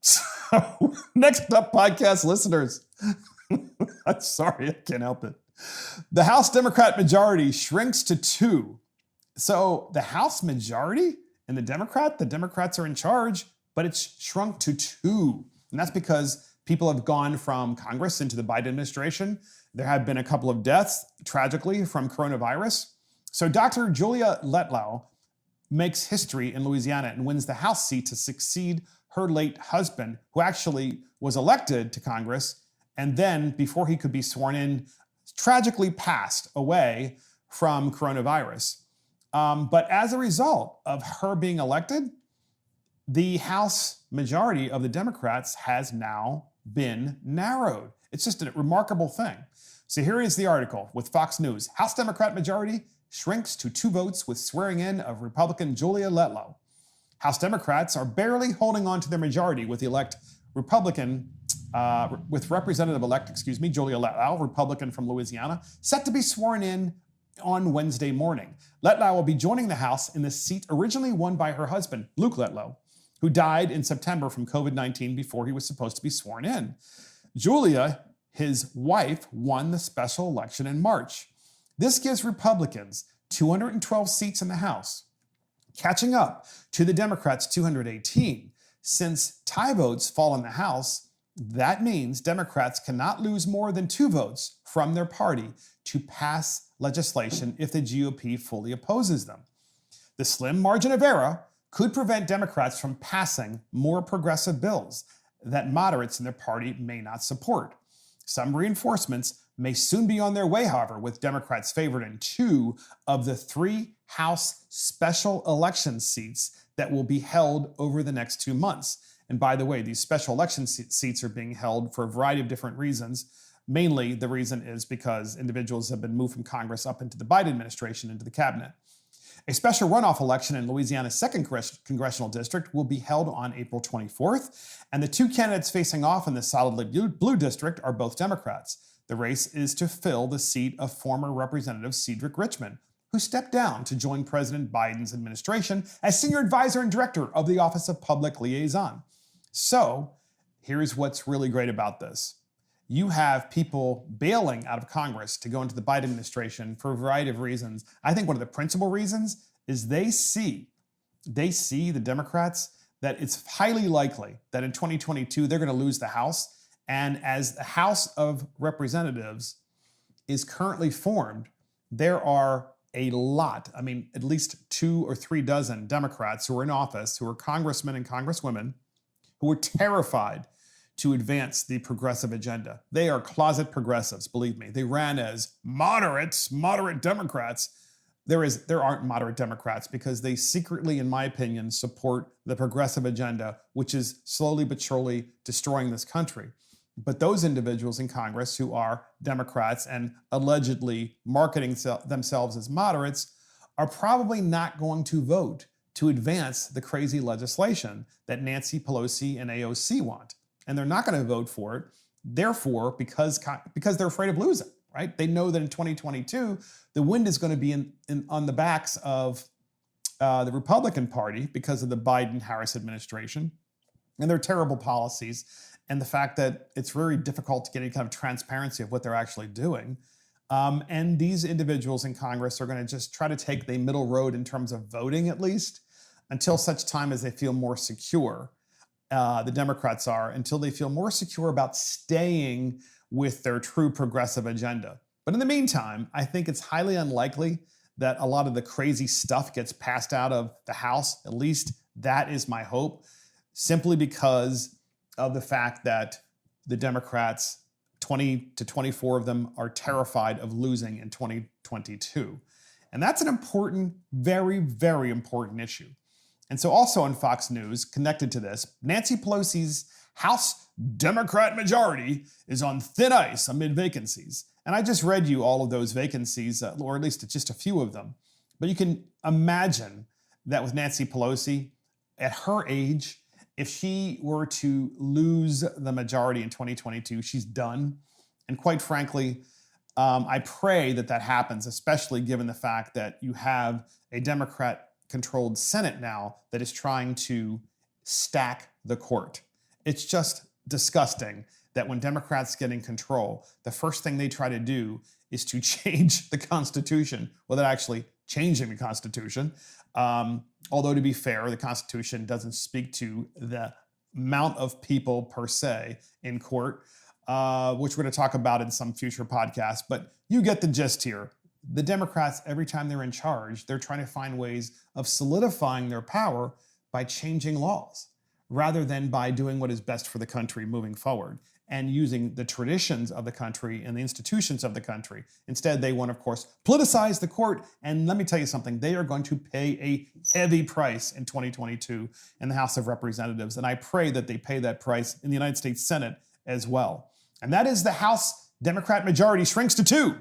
So, next up, podcast listeners. I'm sorry, I can't help it. The House Democrat majority shrinks to 2. So the House majority and the Democrats are in charge, but it's shrunk to 2. And that's because people have gone from Congress into the Biden administration. There have been a couple of deaths, tragically, from coronavirus. So Dr. Julia Letlow makes history in Louisiana and wins the House seat to succeed her late husband, who actually was elected to Congress, and then, before he could be sworn in, tragically passed away from coronavirus. But as a result of her being elected, the House majority of the Democrats has now been narrowed. It's just a remarkable thing. So here is the article with Fox News. House Democrat majority shrinks to 2 votes with swearing in of Republican Julia Letlow. House Democrats are barely holding on to their majority with the Representative-elect Julia Letlow, Republican from Louisiana, set to be sworn in on Wednesday morning. Letlow will be joining the House in the seat originally won by her husband, Luke Letlow, who died in September from COVID-19 before he was supposed to be sworn in. Julia, his wife, won the special election in March. This gives Republicans 212 seats in the House, catching up to the Democrats' 218. Since tie votes fall in the House, that means Democrats cannot lose more than 2 votes from their party to pass legislation if the GOP fully opposes them. The slim margin of error could prevent Democrats from passing more progressive bills that moderates in their party may not support. Some reinforcements may soon be on their way, however, with Democrats favored in 2 of the 3 House special election seats that will be held over the next 2 months. And by the way, these special election seats are being held for a variety of different reasons. Mainly, the reason is because individuals have been moved from Congress up into the Biden administration, into the cabinet. A special runoff election in Louisiana's 2nd congressional district will be held on April 24th, and the 2 candidates facing off in the solidly blue district are both Democrats. The race is to fill the seat of former Representative Cedric Richmond, who stepped down to join President Biden's administration as senior advisor and director of the Office of Public Liaison. So, here's what's really great about this. You have people bailing out of Congress to go into the Biden administration for a variety of reasons. I think one of the principal reasons is they see the Democrats, that it's highly likely that in 2022 they're going to lose the House. And as the House of Representatives is currently formed, there are a lot, at least 2 or 3 dozen Democrats who are in office, who are congressmen and congresswomen, who are terrified to advance the progressive agenda. They are closet progressives, believe me. They ran as moderate Democrats. There aren't moderate Democrats because they secretly, in my opinion, support the progressive agenda, which is slowly but surely destroying this country. But those individuals in Congress who are Democrats and allegedly marketing themselves as moderates are probably not going to vote to advance the crazy legislation that Nancy Pelosi and AOC want. And they're not going to vote for it, therefore, because they're afraid of losing, right? They know that in 2022, the wind is going to be on the backs of the Republican Party because of the Biden-Harris administration and their terrible policies, and the fact that it's very difficult to get any kind of transparency of what they're actually doing. And these individuals in Congress are going to just try to take the middle road in terms of voting, at least, until such time as they feel more secure. The Democrats are, until they feel more secure about staying with their true progressive agenda. But in the meantime, I think it's highly unlikely that a lot of the crazy stuff gets passed out of the House. At least that is my hope, simply because of the fact that the Democrats, 20 to 24 of them, are terrified of losing in 2022. And that's an important, very, very important issue. And so also on Fox News, connected to this, Nancy Pelosi's House Democrat majority is on thin ice amid vacancies. And I just read you all of those vacancies, or at least just a few of them. But you can imagine that with Nancy Pelosi, at her age, if she were to lose the majority in 2022, she's done. And quite frankly, I pray that that happens, especially given the fact that you have a Democrat-controlled Senate now that is trying to stack the court. It's just disgusting that when Democrats get in control, the first thing they try to do is to change the Constitution without actually changing the Constitution. Although, to be fair, the Constitution doesn't speak to the amount of people per se in court, which we're going to talk about in some future podcasts. But you get the gist here. The Democrats, every time they're in charge, they're trying to find ways of solidifying their power by changing laws, rather than by doing what is best for the country moving forward and using the traditions of the country and the institutions of the country. Instead, they want, of course, politicize the court. And let me tell you something, they are going to pay a heavy price in 2022 in the House of Representatives. And I pray that they pay that price in the United States Senate as well. And that is the House Democrat majority shrinks to 2.